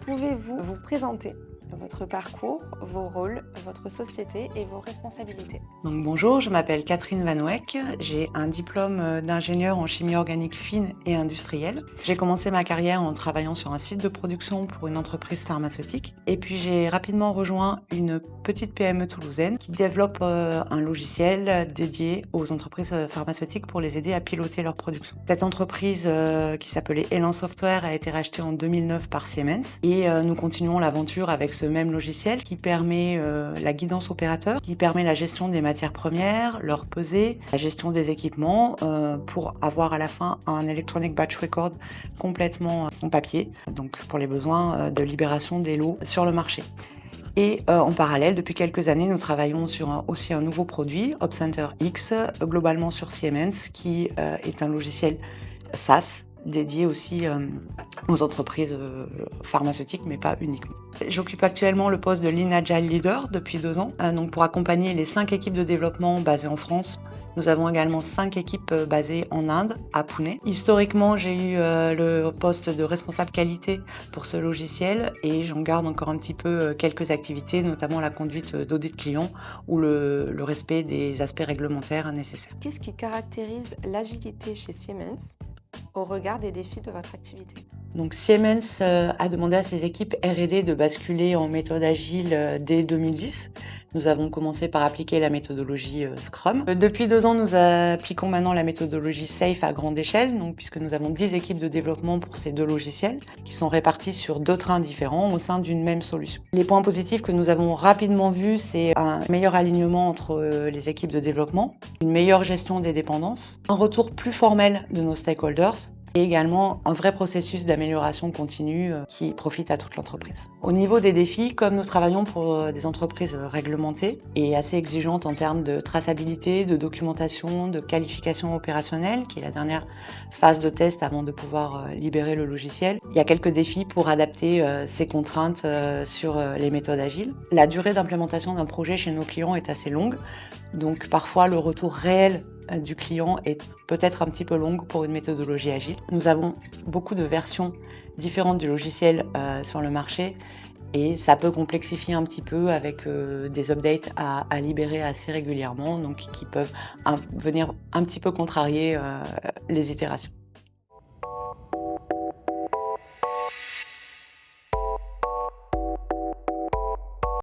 Pouvez-vous vous présenter votre parcours, vos rôles, votre société et vos responsabilités? Donc bonjour, je m'appelle Catherine Van Hoek, j'ai un diplôme d'ingénieur en chimie organique fine et industrielle. J'ai commencé ma carrière en travaillant sur un site de production pour une entreprise pharmaceutique et puis j'ai rapidement rejoint une petite PME toulousaine qui développe un logiciel dédié aux entreprises pharmaceutiques pour les aider à piloter leur production. Cette entreprise qui s'appelait Elan Software a été rachetée en 2009 par Siemens et nous continuons l'aventure avec ce même logiciel qui permet la guidance opérateur, qui permet la gestion des matières premières, leur pesée, la gestion des équipements pour avoir à la fin un electronic batch record complètement sans papier, donc pour les besoins de libération des lots sur le marché. Et en parallèle, depuis quelques années, nous travaillons sur aussi un nouveau produit, OpCenter X, globalement sur Siemens, qui est un logiciel SaaS, dédié aussi aux entreprises pharmaceutiques, mais pas uniquement. J'occupe actuellement le poste de Lean Agile Leader depuis 2 ans, donc pour accompagner les 5 équipes de développement basées en France. Nous avons également 5 équipes basées en Inde, à Pune. Historiquement, j'ai eu le poste de responsable qualité pour ce logiciel et j'en garde encore un petit peu quelques activités, notamment la conduite d'audit client ou le respect des aspects réglementaires nécessaires. Qu'est-ce qui caractérise l'agilité chez Siemens au regard des défis de votre activité? Donc Siemens a demandé à ses équipes R&D de basculer en méthode agile dès 2010. Nous avons commencé par appliquer la méthodologie Scrum. Depuis 2 ans, nous appliquons maintenant la méthodologie SAFe à grande échelle, donc, puisque nous avons 10 équipes de développement pour ces 2 logiciels qui sont répartis sur 2 trains différents au sein d'une même solution. Les points positifs que nous avons rapidement vus, c'est un meilleur alignement entre les équipes de développement, une meilleure gestion des dépendances, un retour plus formel de nos stakeholders, et également un vrai processus d'amélioration continue qui profite à toute l'entreprise. Au niveau des défis, comme nous travaillons pour des entreprises réglementées et assez exigeantes en termes de traçabilité, de documentation, de qualification opérationnelle, qui est la dernière phase de test avant de pouvoir libérer le logiciel, il y a quelques défis pour adapter ces contraintes sur les méthodes agiles. La durée d'implémentation d'un projet chez nos clients est assez longue, donc parfois le retour réel du client est peut-être un petit peu longue pour une méthodologie agile. Nous avons beaucoup de versions différentes du logiciel sur le marché et ça peut complexifier un petit peu avec des updates à libérer assez régulièrement, donc qui peuvent venir un petit peu contrarier les itérations.